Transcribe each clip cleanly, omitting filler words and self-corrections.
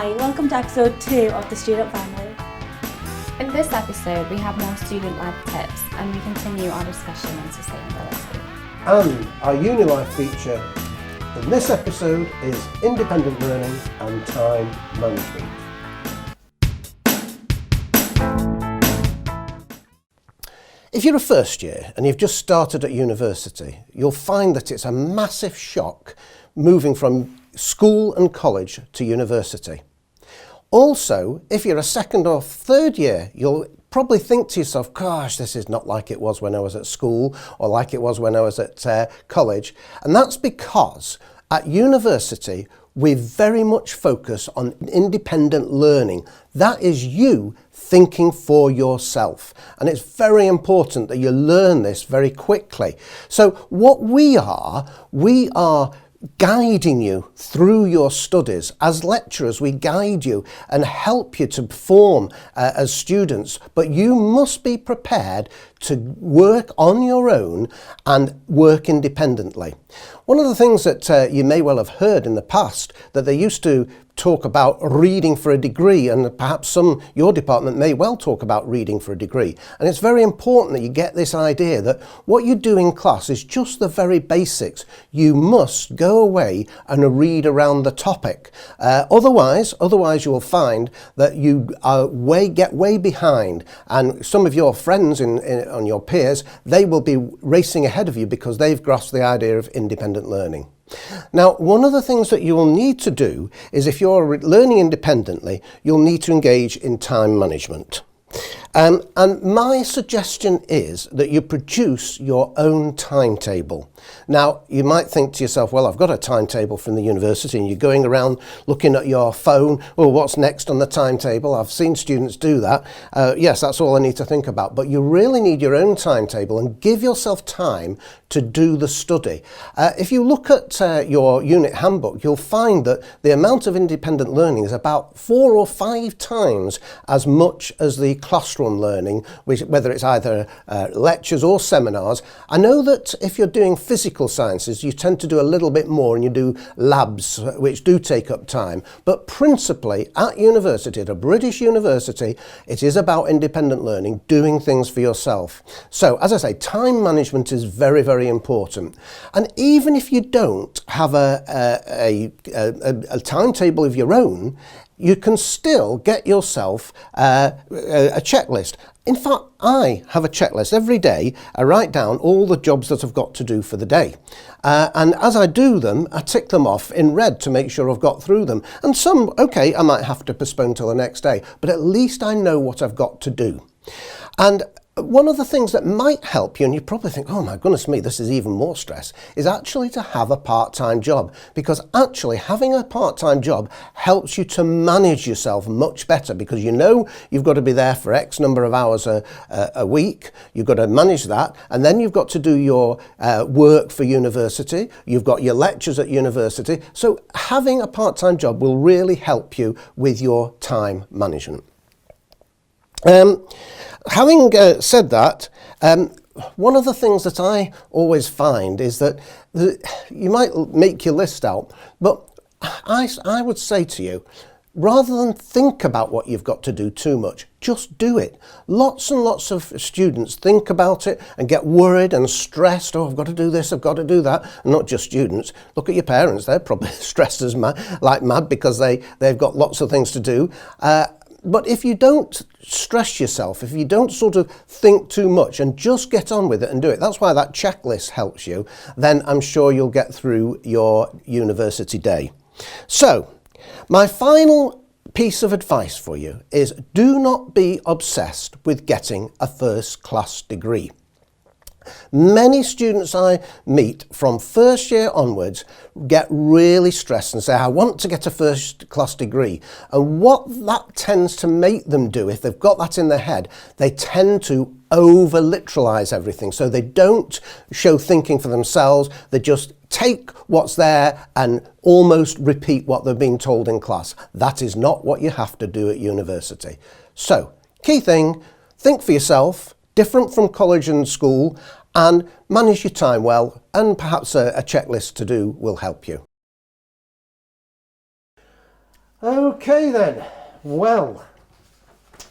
Hi, welcome to episode 2 of The Student Family. In this episode, we have more student life tips and we continue our discussion on sustainability. And our uni life feature in this episode is independent learning and time management. If you're a first year and you've just started at university, you'll find that it's a massive shock moving from school and college to university. Also, if you're a second or third year, you'll probably think to yourself, gosh, this is not like it was when I was at school or like it was when I was at college. And that's because at university, we very much focus on independent learning. That is you thinking for yourself. And it's very important that you learn this very quickly. So what we are guiding you through your studies. As lecturers, we guide you and help you to perform as students, but you must be prepared to work on your own and work independently. One of the things that you may well have heard in the past, that they used to talk about reading for a degree, and perhaps your department may well talk about reading for a degree. And it's very important that you get this idea that what you do in class is just the very basics. You must go away and read around the topic. Otherwise you will find that you get way behind, and some of your friends on your peers, they will be racing ahead of you because they've grasped the idea of independent learning. Now, one of the things that you will need to do is, if you're learning independently, you'll need to engage in time management. And my suggestion is that you produce your own timetable. Now, you might think to yourself, well, I've got a timetable from the university, and you're going around looking at your phone, oh, what's next on the timetable? I've seen students do that. Yes, that's all I need to think about. But you really need your own timetable and give yourself time to do the study. If you look at your unit handbook, you'll find that the amount of independent learning is about 4 or 5 times as much as the classroom learning, whether it's either lectures or seminars. I know that if you're doing physical sciences, you tend to do a little bit more, and you do labs, which do take up time. But principally, at university, at a British university, it is about independent learning, doing things for yourself. So, as I say, time management is very, very important. And even if you don't have a timetable of your own, you can still get yourself a checklist. In fact, I have a checklist every day. I write down all the jobs that I've got to do for the day. And as I do them, I tick them off in red to make sure I've got through them. And some, okay, I might have to postpone till the next day, but at least I know what I've got to do. And one of the things that might help you, and you probably think, oh my goodness me, this is even more stress, is actually to have a part-time job. Because actually having a part-time job helps you to manage yourself much better, because you know you've got to be there for X number of hours a week. You've got to manage that, and then you've got to do your work for university. You've got your lectures at university. So having a part-time job will really help you with your time management. Having said that, one of the things that I always find is that you might make your list out, but I would say to you, rather than think about what you've got to do too much, just do it. Lots and lots of students think about it and get worried and stressed. Oh, I've got to do this, I've got to do that. And not just students. Look at your parents. They're probably stressed as like mad because they've got lots of things to do. But if you don't stress yourself, if you don't sort of think too much and just get on with it and do it, that's why that checklist helps you, then I'm sure you'll get through your university day. So, my final piece of advice for you is, do not be obsessed with getting a first-class degree. Many students I meet from first year onwards get really stressed and say, I want to get a first class degree. And what that tends to make them do, if they've got that in their head, they tend to over literalize everything. So they don't show thinking for themselves. They just take what's there and almost repeat what they've been told in class. That is not what you have to do at university. So, key thing, think for yourself, different from college and school, and manage your time well, and perhaps a checklist to do will help you. Okay then, well,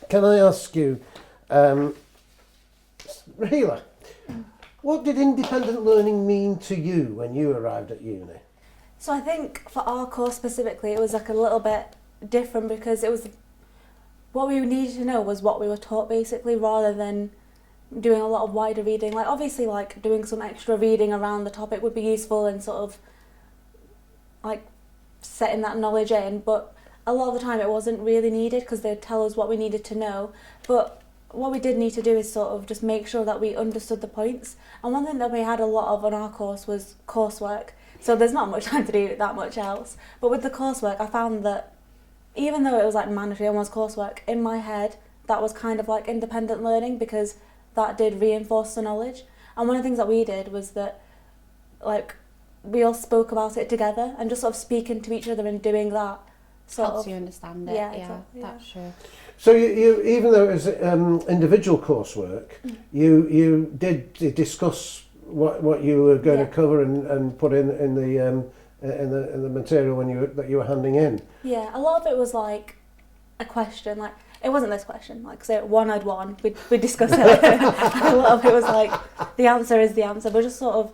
can I ask you, Raheela, what did independent learning mean to you when you arrived at uni? So I think for our course specifically, it was like a little bit different because it was what we needed to know was what we were taught basically, rather than doing a lot of wider reading. Like obviously, like doing some extra reading around the topic would be useful and sort of like setting that knowledge in, but a lot of the time it wasn't really needed because they'd tell us what we needed to know. But what we did need to do is sort of just make sure that we understood the points. And one thing that we had a lot of on our course was coursework. So there's not much time to do that much else. But with the coursework, I found that even though it was like mandatory almost coursework, in my head that was kind of like independent learning because that did reinforce the knowledge. And one of the things that we did was that like we all spoke about it together, and just sort of speaking to each other and doing that Helps you understand it. Yeah, Yeah, exactly, that's true. So you even though it was individual coursework, you did discuss what you were going to cover and put in the material that you were handing in. Yeah, a lot of it was like a question, like it wasn't this question, like say one I'd one, we'd discuss it. A lot of it was like the answer is the answer, but just sort of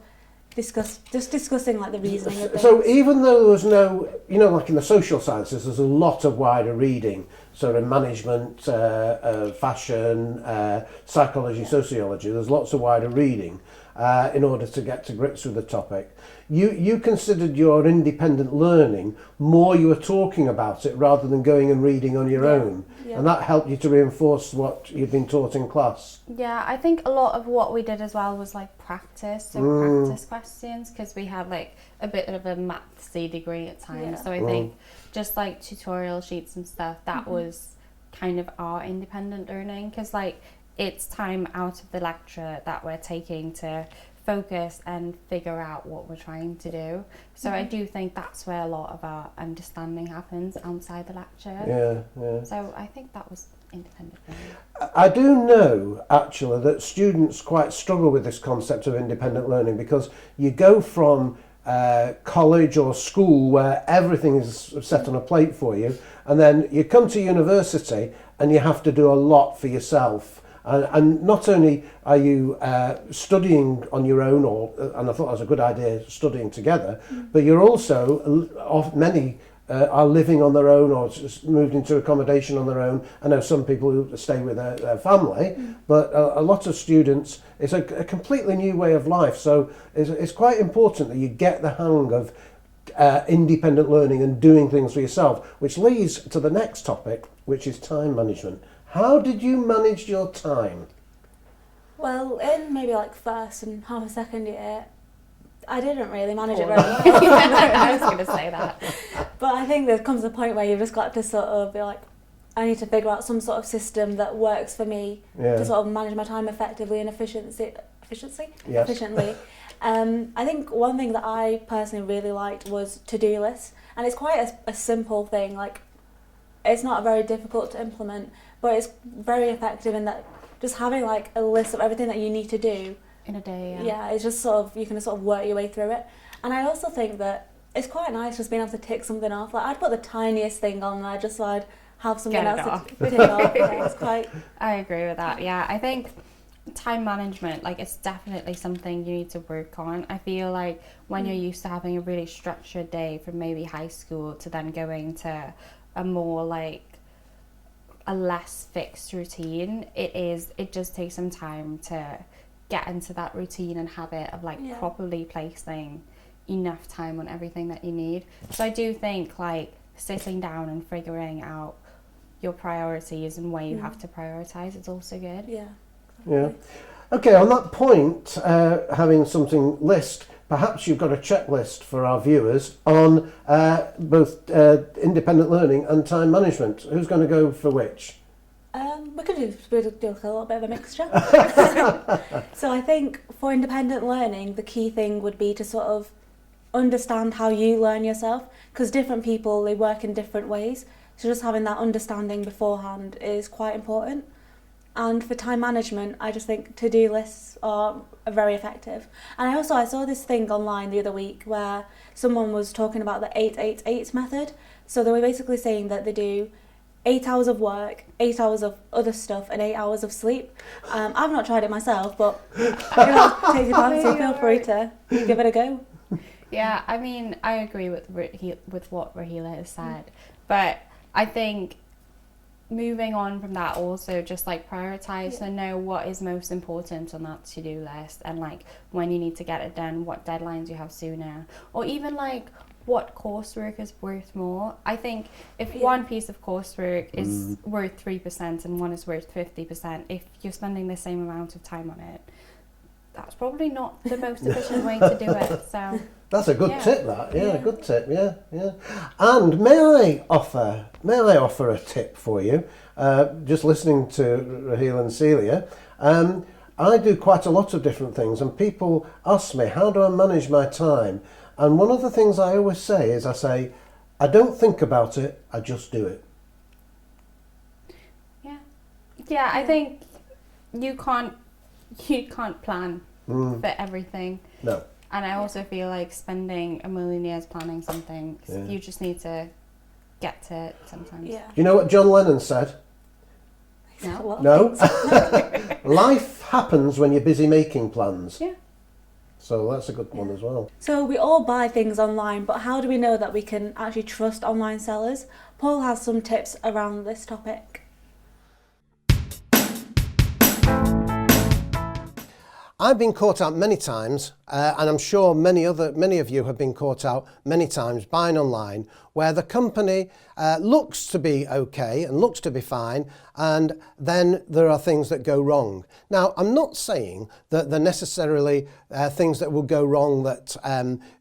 discussing like the reasoning of things. So even though there was no, like in the social sciences, there's a lot of wider reading. So in management, fashion, psychology, sociology, there's lots of wider reading in order to get to grips with the topic. You considered your independent learning more you were talking about it rather than going and reading on your own. Yeah. And that helped you to reinforce what you'd been taught in class. Yeah, I think a lot of what we did as well was like practice, so practice questions, because we had like a bit of a mathsy degree at times. Yeah. So I think just like tutorial sheets and stuff, that was kind of our independent learning, because like it's time out of the lecture that we're taking to focus and figure out what we're trying to do. So I do think that's where a lot of our understanding happens outside the lecture. Yeah. So I think that was independent learning. I do know, actually, that students quite struggle with this concept of independent learning because you go from college or school where everything is set on a plate for you, and then you come to university and you have to do a lot for yourself. And not only are you studying on your own, and I thought that was a good idea, studying together, but you're also, many are living on their own or just moved into accommodation on their own. I know some people who stay with their family, but a lot of students, it's a completely new way of life. So it's quite important that you get the hang of independent learning and doing things for yourself, which leads to the next topic, which is time management. How did you manage your time? Well, in maybe like first and half a second year, I didn't really manage it very well. I was going to say that. But I think there comes a point where you've just got to sort of be like, I need to figure out some sort of system that works for me to sort of manage my time effectively and efficiently. I think one thing that I personally really liked was to-do lists, and it's quite a simple thing. Like, it's not very difficult to implement, but it's very effective in that just having like a list of everything that you need to do In a day, yeah, it's just sort of, you can sort of work your way through it. And I also think that it's quite nice just being able to tick something off. Like, I'd put the tiniest thing on there just so I'd have something Get it else off. to tick off. Yeah, it's quite... I agree with that. Yeah, I think time management, like, it's definitely something you need to work on. I feel like when you're used to having a really structured day from maybe high school to then going to a more like a less fixed routine, it just takes some time to get into that routine and habit of like properly placing enough time on everything that you need. So I do think like sitting down and figuring out your priorities and where you have to prioritize is also good. Yeah. Okay, on that point, having something list, perhaps you've got a checklist for our viewers on both independent learning and time management. Who's going to go for which? We could do a little bit of a mixture. So I think for independent learning, the key thing would be to sort of understand how you learn yourself, because different people, they work in different ways. So just having that understanding beforehand is quite important. And for time management, I just think to-do lists are very effective. And I saw this thing online the other week where someone was talking about the 8-8-8 method. So they were basically saying that they do 8 hours of work, 8 hours of other stuff, and 8 hours of sleep. I've not tried it myself, but take your fancy, feel free to give it a go. Yeah, I mean, I agree with what Raheela has said, but I think moving on from that, also just like prioritize and know what is most important on that to-do list, and like when you need to get it done, what deadlines you have sooner, or even like what coursework is worth more. I think if one piece of coursework is worth 3% and one is worth 50%, if you're spending the same amount of time on it, that's probably not the most efficient way to do it. So that's a good tip, that. Yeah, good tip. Yeah. And may I offer a tip for you? Just listening to Raheela and Celia, I do quite a lot of different things, and people ask me, how do I manage my time? And one of the things I always say is, I don't think about it, I just do it. Yeah. I think you can't plan for everything. No. And I also feel like spending a million years planning something, you just need to get to it sometimes. Yeah. Do you know what John Lennon said? No? Life happens when you're busy making plans. Yeah. So that's a good one as well. So we all buy things online, but how do we know that we can actually trust online sellers? Paul has some tips around this topic. I've been caught out many times, and I'm sure many of you have been caught out many times buying online, where the company looks to be okay and looks to be fine, and then there are things that go wrong. Now, I'm not saying that they're necessarily things that will go wrong, that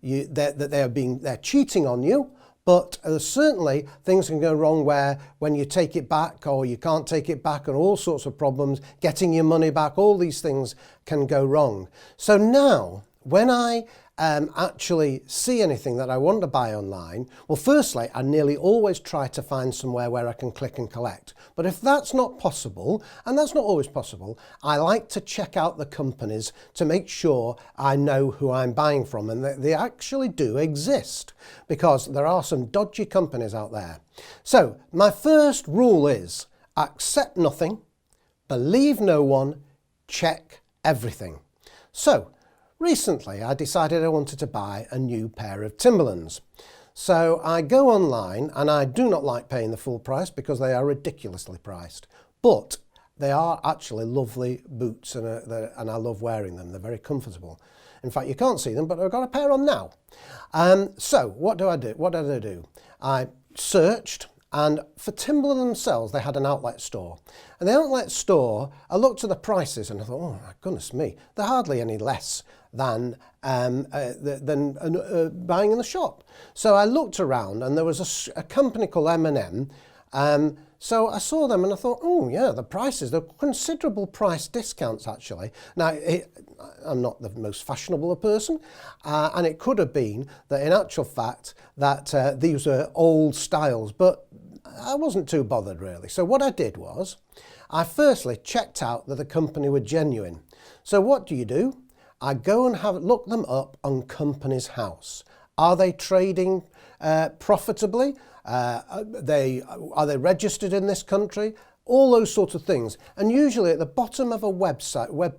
they're cheating on you. But certainly things can go wrong where when you take it back or you can't take it back, and all sorts of problems, getting your money back, all these things can go wrong. So now, when I actually see anything that I want to buy online, well, firstly, I nearly always try to find somewhere where I can click and collect. But if that's not possible, and that's not always possible, I like to check out the companies to make sure I know who I'm buying from, and they actually do exist, because there are some dodgy companies out there. So my first rule is accept nothing, believe no one, check everything. So recently, I decided I wanted to buy a new pair of Timberlands. So I go online, and I do not like paying the full price because they are ridiculously priced. But they are actually lovely boots, and I love wearing them. They're very comfortable. In fact, you can't see them, but I've got a pair on now. So what do I do? What did I do? I searched, and for Timberland themselves, they had an outlet store. And the outlet store, I looked at the prices and I thought, oh my goodness me, they're hardly any less than buying in the shop. So I looked around, and there was a company called M&M. So I saw them and I thought, oh yeah, the prices, they're considerable price discounts actually. Now, I'm not the most fashionable person, and it could have been that in actual fact that these were old styles, but I wasn't too bothered really. So what I did was, I firstly checked out that the company were genuine. So what do? I go and look them up on Companies House. Are they trading profitably? Are they registered in this country? All those sorts of things. And usually at the bottom of a web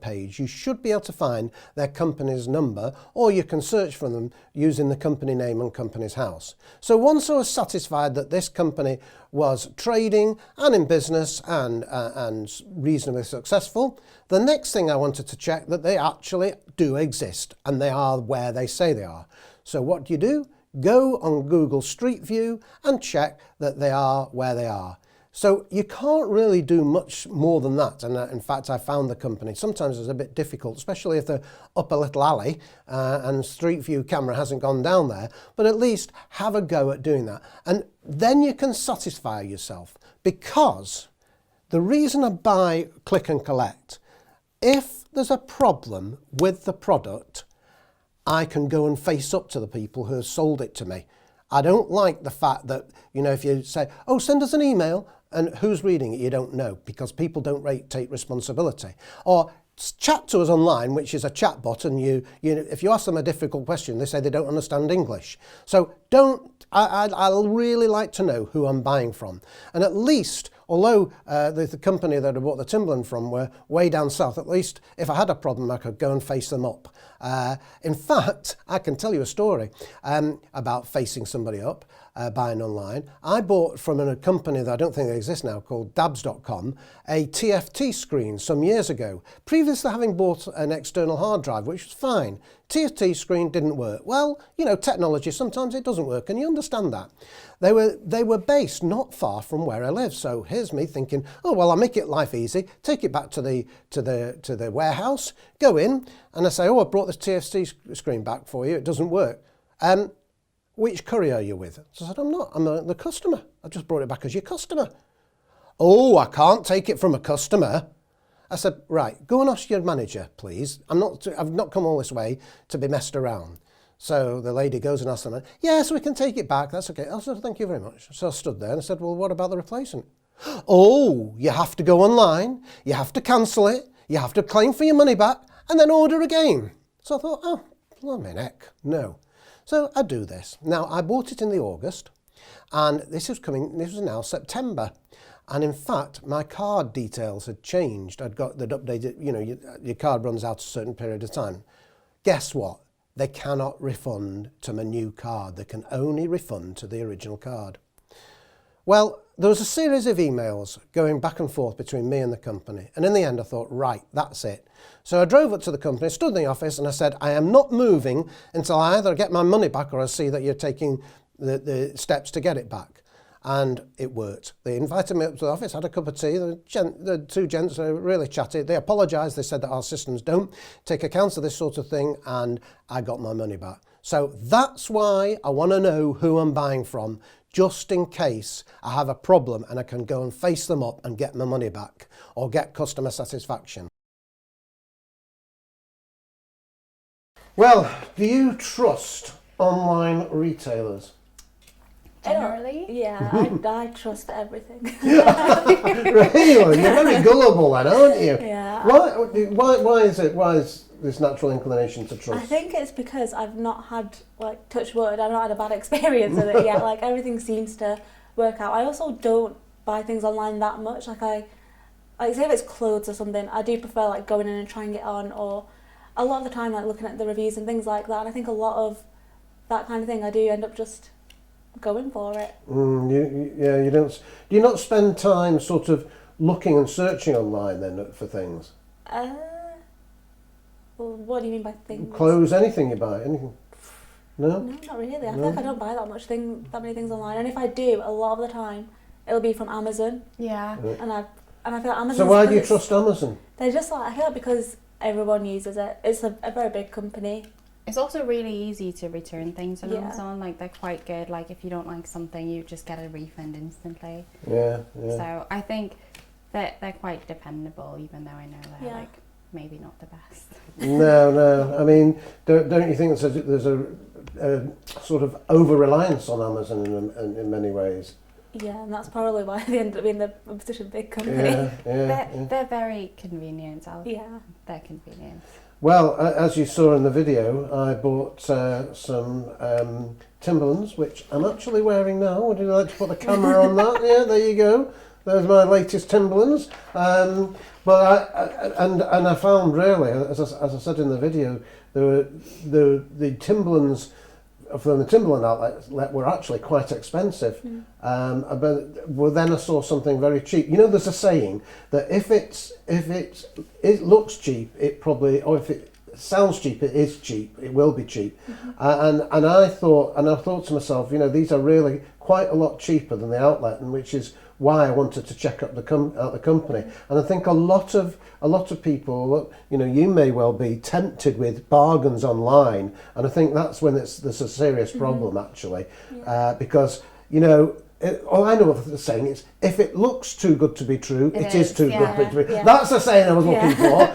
page, you should be able to find their company's number, or you can search for them using the company name on Companies House. So once I was satisfied that this company was trading and in business and reasonably successful, the next thing I wanted to check that they actually do exist and they are where they say they are. So what do? Go on Google Street View and check that they are where they are. So you can't really do much more than that. And in fact, I found the company sometimes it's a bit difficult, especially if they're up a little alley and Street View camera hasn't gone down there. But at least have a go at doing that. And then you can satisfy yourself, because the reason I buy click and collect, if there's a problem with the product, I can go and face up to the people who have sold it to me. I don't like the fact that, if you say, oh, send us an email, and who's reading it, you don't know, because people don't take responsibility. Or chat to us online, which is a chat bot, and if you ask them a difficult question, they say they don't understand English. So I'll really like to know who I'm buying from. And at least, although the company that I bought the Timberland from were way down south, at least if I had a problem, I could go and face them up. In fact, I can tell you a story about facing somebody up, buying online. I bought from a company that I don't think exists now, called dabs.com, a TFT screen some years ago, previously having bought an external hard drive, which was fine. TFT screen didn't work. Well, technology, sometimes it doesn't work, and you understand that. They were based not far from where I live, so here's me thinking, oh well, I'll make it life easy, take it back to the warehouse, go in, and I say, oh, I brought this TFT screen back for you, it doesn't work. Which courier are you with? So I said, I'm not, I'm the customer. I just brought it back as your customer. Oh, I can't take it from a customer. I said, right, go and ask your manager, please. I've not come all this way to be messed around. So the lady goes and asks them, yes, we can take it back, that's okay. I said, thank you very much. So I stood there and I said, well, what about the replacement? Oh, you have to go online, you have to cancel it, you have to claim for your money back, and then order again. So I thought, oh, blimey neck, no. So I do this. Now, I bought it in the August, and this was now September. And in fact, my card details had changed. They'd updated, your card runs out a certain period of time. Guess what? They cannot refund to my new card. They can only refund to the original card. Well, there was a series of emails going back and forth between me and the company. And in the end, I thought, right, that's it. So I drove up to the company, stood in the office, and I said, I am not moving until I either get my money back or I see that you're taking the steps to get it back. And it worked. They invited me up to the office, had a cup of tea. The two gents were really chatty. They apologised. They said that our systems don't take account of this sort of thing, and I got my money back. So that's why I want to know who I'm buying from, just in case I have a problem and I can go and face them up and get my money back or get customer satisfaction. Well, do you trust online retailers? Generally? Yeah, I trust everything. Really? You're very gullible then, aren't you? Yeah. Why is this natural inclination to trust? I think it's because I've not had, touch wood, I've not had a bad experience with it yet. Everything seems to work out. I also don't buy things online that much. Say if it's clothes or something, I do prefer going in and trying it on, or a lot of the time looking at the reviews and things like that. And I think a lot of that kind of thing, I do end up just going for it. You don't. Do you not spend time sort of looking and searching online then for things? Well, what do you mean by things? Clothes, anything you buy, anything? No? No, not really. I feel like I don't buy that many things online, and if I do, a lot of the time, it'll be from Amazon. Yeah. Right. And I feel like Amazon. So why do you trust Amazon? They're just I feel like because everyone uses it. It's a very big company. It's also really easy to return things on Yeah. Amazon. They're quite good. If you don't like something, you just get a refund instantly. Yeah. So I think that they're quite dependable, even though I know they're maybe not the best. No. I mean, don't you think there's a sort of over-reliance on Amazon in many ways? Yeah, and that's probably why they end up being such a big company. They're very convenient. They're convenient. Well, as you saw in the video, I bought some Timberlands, which I'm actually wearing now. Would you like to put the camera on that? Yeah, there you go. Those are my latest Timberlands. But I found really, as I said in the video, the Timberlands from the Timberland outlet were actually quite expensive. But then I saw something very cheap. There's a saying that if it looks cheap, it probably, or if it sounds cheap, it is cheap. It will be cheap. And I thought to myself, these are really quite a lot cheaper than the outlet, and which is why I wanted to check out the company. And I think a lot of people, you may well be tempted with bargains online, and I think that's when there's a serious problem actually, because all I know of the saying is, if it looks too good to be true, it is too good to be. Yeah. That's the saying I was looking for.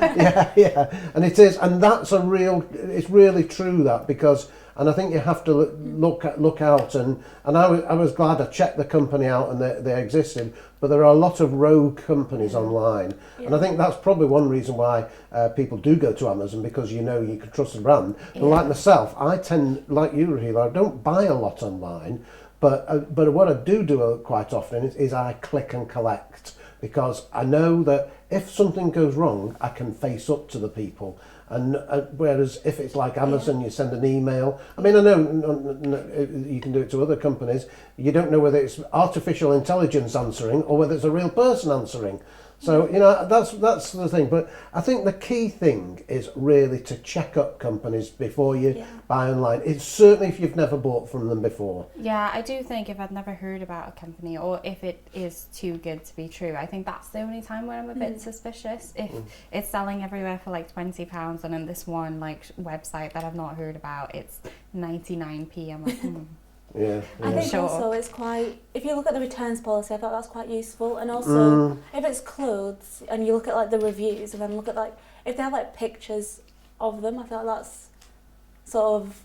And it is, and that's it's really true that, because. And I think you have to look out, and I was glad I checked the company out and they existed. but there are a lot of rogue companies online. And I think that's probably one reason why people do go to Amazon, because you know you can trust the brand. And like myself, I tend, like you, Raheela, I don't buy a lot online, but what I do quite often is I click and collect, because I know that if something goes wrong, I can face up to the people. And whereas if it's like Amazon, you send an email. I mean, I know you can do it to other companies. You don't know whether it's artificial intelligence answering or whether it's a real person answering. So, you know, that's the thing. But I think the key thing is really to check up companies before you buy online. It's certainly if you've never bought from them before. Yeah, I do think if I've never heard about a company, or if it is too good to be true, I think that's the only time when I'm a bit suspicious. If it's selling everywhere for like £20 and in this one like website that I've not heard about, it's 99p, I'm like, Yeah, I think also it's quite, if you look at the returns policy, I thought that's quite useful. And also if it's clothes and you look at like the reviews and then look at like, if they have like pictures of them, I thought that's sort of...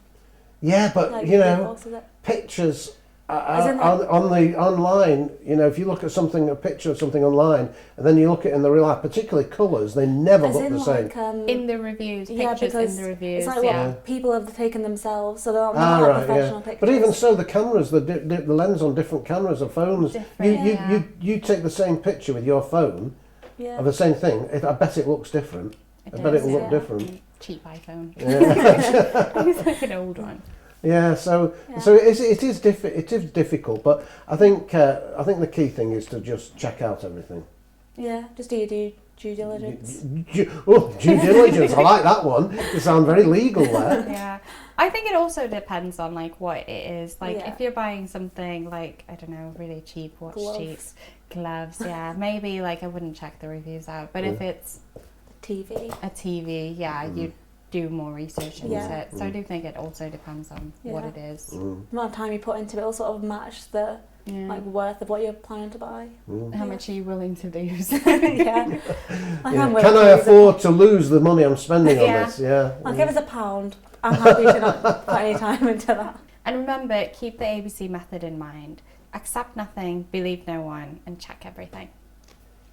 Yeah, but like, you know, pictures on the online, you know, if you look at something, a picture of something online, and then you look at it in the real life, particularly colours, they never look the same. In the reviews, pictures in the reviews. It's like what people have taken themselves, so they're not like professional pictures. But even so, the cameras, the lens on different cameras of phones, you take the same picture with your phone of the same thing. I bet it looks different. I bet it will look different. Cheap iPhone. Yeah. It's like an old one. Yeah, so it is difficult, but I think the key thing is to just check out everything. Yeah, just do your due diligence. Due diligence, I like that one. It sounds very legal there. Yeah, I think it also depends on like what it is. Like if you're buying something like, I don't know, really cheap, gloves, maybe like I wouldn't check the reviews out. But if it's a TV, you do more research into it. So I do think it also depends on what it is. The amount of time you put into it will sort of match the like worth of what you're planning to buy. How much are you willing to lose? Can I afford to lose the money I'm spending on this? Yeah. Like if it's £1, I'm happy to not put any time into that. And remember, keep the ABC method in mind. Accept nothing, believe no one, and check everything.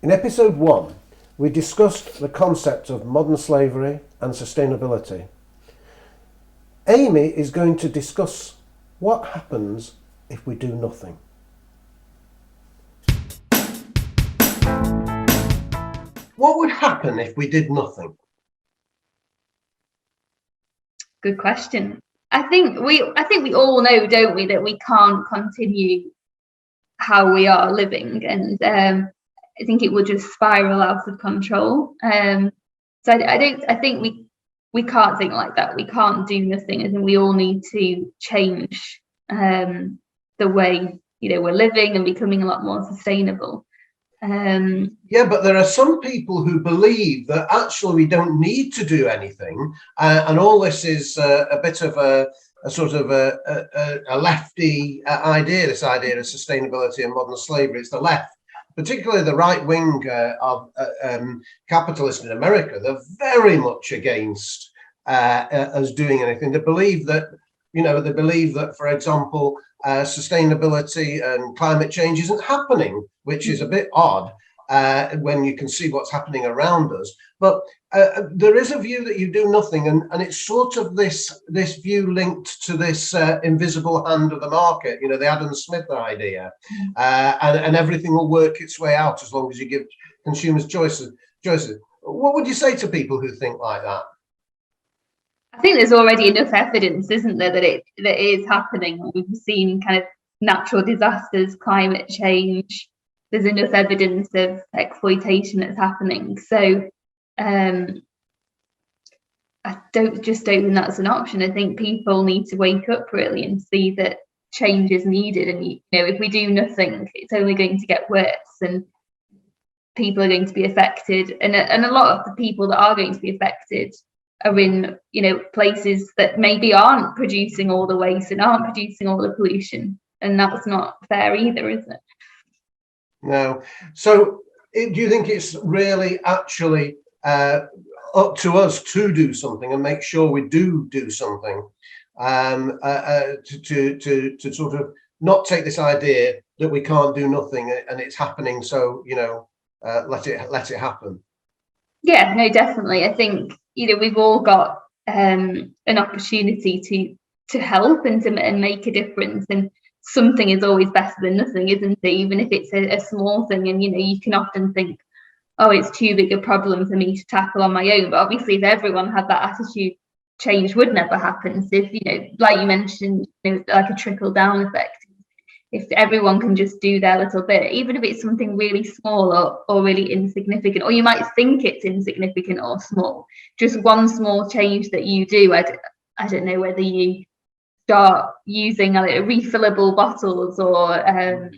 In episode 1, we discussed the concept of modern slavery and sustainability. Amy is going to discuss what happens if we do nothing. What would happen if we did nothing? Good question. I think we all know, don't we, that we can't continue how we are living, and I think it would just spiral out of control. So I think we can't think like that. We can't do nothing. I think we all need to change the way we're living and becoming a lot more sustainable. But there are some people who believe that actually we don't need to do anything, and all this is a bit of a sort of a lefty idea. This idea of sustainability and modern slavery. It's the left. Particularly the right wing of capitalists in America, they're very much against us doing anything. They believe that, for example, sustainability and climate change isn't happening, which is a bit odd when you can see what's happening around us. But there is a view that you do nothing, and it's sort of this view linked to this invisible hand of the market, the Adam Smith idea, and everything will work its way out as long as you give consumers choices. What would you say to people who think like that? I think there's already enough evidence, isn't there, that it is happening. We've seen kind of natural disasters, climate change. There's enough evidence of exploitation that's happening. So I don't think that's an option. I think people need to wake up really and see that change is needed. And if we do nothing, it's only going to get worse, and people are going to be affected. And a lot of the people that are going to be affected are in places that maybe aren't producing all the waste and aren't producing all the pollution, and that's not fair either, is it? No. So do you think it's really actually up to us to do something and make sure we do something to sort of not take this idea that we can't do nothing and it's happening, so let it happen. Yeah, no, definitely. I think we've all got an opportunity to help and make a difference, and something is always better than nothing, isn't it? Even if it's a small thing, and you can often think, oh, it's too big a problem for me to tackle on my own. But obviously, if everyone had that attitude, change would never happen. So if like you mentioned, like a trickle down effect. If everyone can just do their little bit, even if it's something really small or really insignificant, or you might think it's insignificant or small, just one small change that you do. I don't know whether you start using refillable bottles, or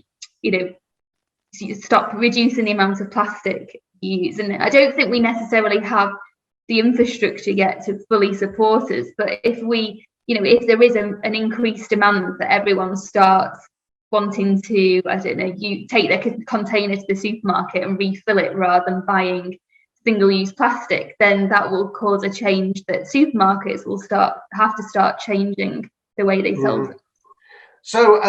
stop reducing the amount of plastic you use. And I don't think we necessarily have the infrastructure yet to fully support us, but if if there is an increased demand that everyone starts wanting to, I don't know, you take their container to the supermarket and refill it rather than buying single-use plastic, then that will cause a change that supermarkets will have to start changing the way they sell things. So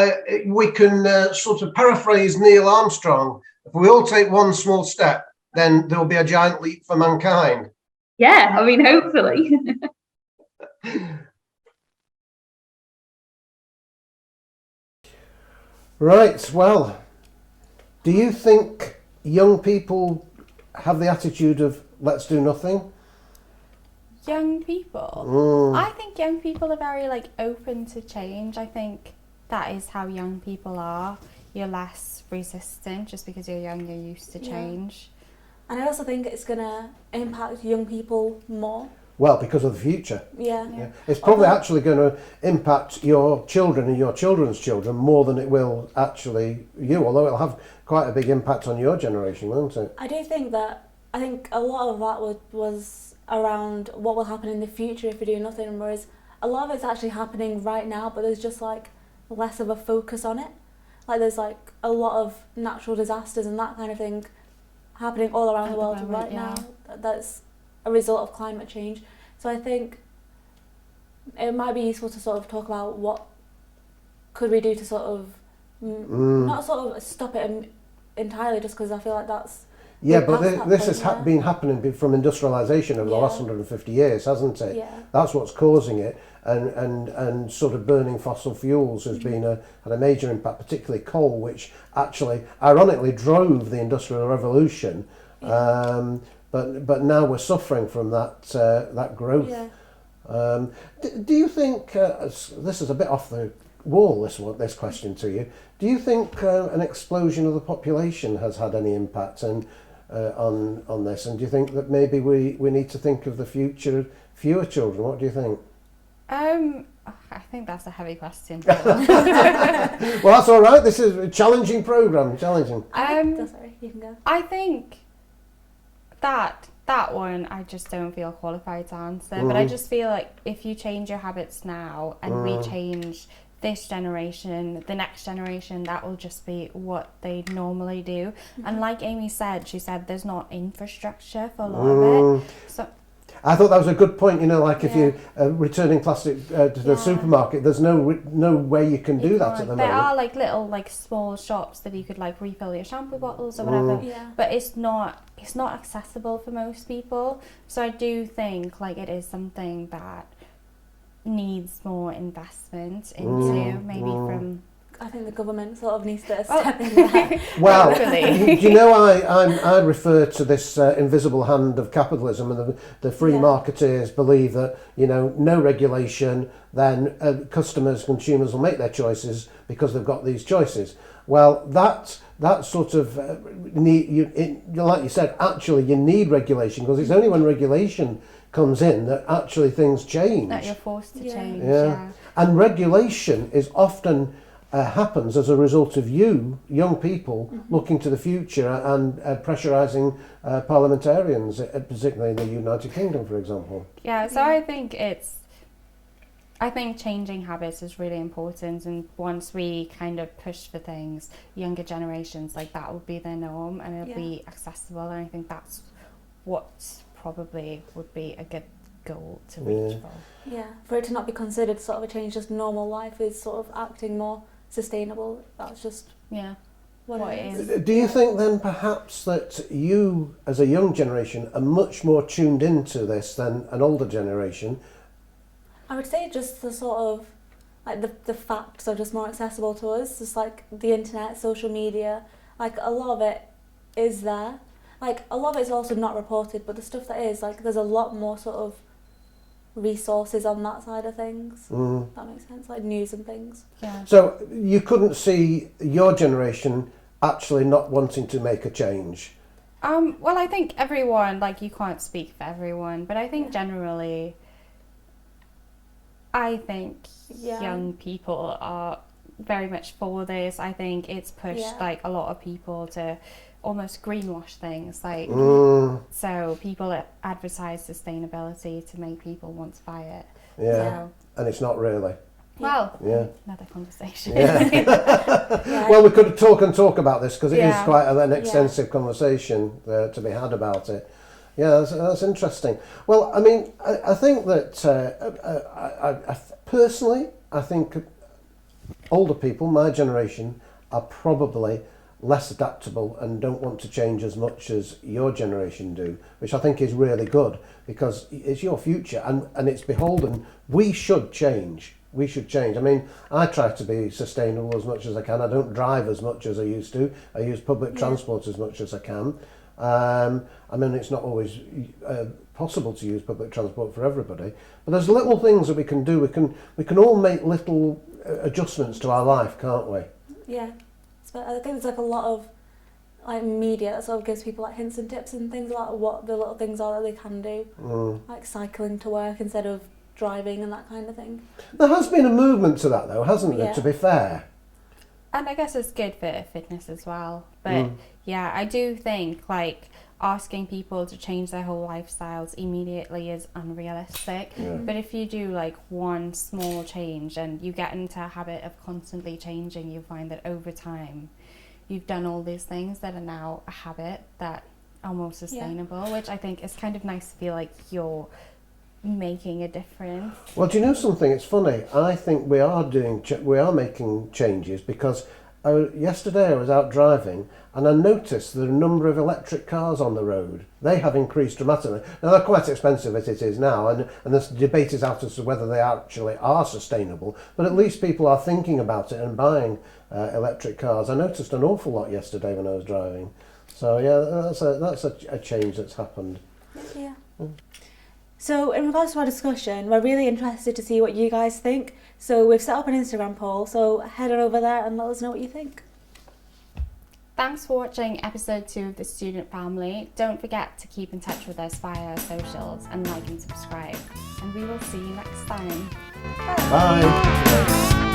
we can sort of paraphrase Neil Armstrong: if we all take one small step, then there will be a giant leap for mankind. Yeah, I mean, hopefully. Right, well, do you think young people have the attitude of let's do nothing? Young people? I think young people are very open to change. I think that is how young people are. You're less resistant just because you're young, you're used to change. And I also think it's going to impact young people more. Well, because of the future. Yeah. It's probably actually going to impact your children and your children's children more than it will actually you, although it'll have quite a big impact on your generation, won't it? I do think that, I think a lot of that was around what will happen in the future if we do nothing, whereas a lot of it's actually happening right now, but there's just less of a focus on it. There's a lot of natural disasters and that kind of thing happening all around the world right now. That's a result of climate change. So I think it might be useful to sort of talk about what could we do to sort of not sort of stop it entirely, just because I feel like that's but this has been happening from industrialisation over the last 150 years, hasn't it? Yeah. That's what's causing it, and sort of burning fossil fuels has been had a major impact, particularly coal, which actually ironically drove the Industrial Revolution. But now we're suffering from that growth. Yeah. Do you think this is a bit off the wall? This question to you: do you think an explosion of the population has had any impact on this? And do you think that maybe we need to think of the future, fewer children? What do you think? I think that's a heavy question. Well, that's all right. This is a challenging programme. Challenging. Sorry, you can go. I think that one I just don't feel qualified to answer, but I just feel like if you change your habits now and we change this generation, the next generation, that will just be what they normally do. And like Amy said, she said there's not infrastructure for a lot of it. So I thought that was a good point. If you're returning plastic to the supermarket, there's no way you can do that at the moment. There are little small shops that you could refill your shampoo bottles or whatever, but it's not accessible for most people. So I do think it is something that needs more investment into, maybe from. I think the government sort of needs to step in there. Well, I refer to this invisible hand of capitalism, and the free marketeers believe that no regulation, then consumers will make their choices because they've got these choices. Well, that sort of like you said, actually you need regulation, because it's only when regulation comes in that actually things change. That you're forced to change. Yeah. And regulation is often happens as a result of young people, looking to the future and pressurising parliamentarians, particularly in the United Kingdom, for example. Yeah, so I think changing habits is really important, and once we kind of push for things, younger generations, that will be their norm, and it'll be accessible, and I think that's what probably would be a good goal to reach for. Yeah, for it to not be considered sort of a change, just normal life is sort of acting more sustainable. That's just what it is. Do you think then perhaps that you, as a young generation, are much more tuned into this than an older generation? I would say just the sort of, like the facts are just more accessible to us, just like the internet, social media, like a lot of it is there. Like a lot of it's also not reported, but the stuff that is, like there's a lot more sort of resources on that side of things. That makes sense, like news and things. Yeah. So you couldn't see your generation actually not wanting to make a change? Well, I think everyone, like you can't speak for everyone, but I think generally, I think young people are very much for this. I think it's pushed like a lot of people to almost greenwash things, like so people advertise sustainability to make people want to buy it. And it's not really. Well, another conversation. Well, we could talk about this because it is quite an extensive conversation to be had about it. Yeah, that's interesting. Well, I mean, I think that personally, I think older people, my generation, are probably less adaptable and don't want to change as much as your generation do, which I think is really good because it's your future and it's beholden. We should change. We should change. I mean, I try to be sustainable as much as I can. I don't drive as much as I used to. I use public transport as much as I can. I mean, it's not always possible to use public transport for everybody, but there's little things that we can do. We can all make little adjustments to our life, can't we? Yeah. So I think there's like a lot of like media that sort of gives people like hints and tips and things about what the little things are that they can do, like cycling to work instead of driving and that kind of thing. There has been a movement to that though, hasn't there, to be fair? And I guess it's good for fitness as well. But yeah, I do think like asking people to change their whole lifestyles immediately is unrealistic. But if you do like one small change and you get into a habit of constantly changing, you find that over time you've done all these things that are now a habit that are more sustainable, which I think is kind of nice to feel like you're making a difference. Well, do you know something? It's funny. I think we are making changes because yesterday I was out driving and I noticed the number of electric cars on the road. They have increased dramatically. Now they're quite expensive as it is now, and this debate is out as to whether they actually are sustainable. But at least people are thinking about it and buying electric cars. I noticed an awful lot yesterday when I was driving. So yeah, that's a change that's happened. Yeah. So in regards to our discussion, we're really interested to see what you guys think. So we've set up an Instagram poll, so head on over there and let us know what you think. Thanks for watching episode 2 of The Student Family. Don't forget to keep in touch with us via our socials and like and subscribe. And we will see you next time. Bye.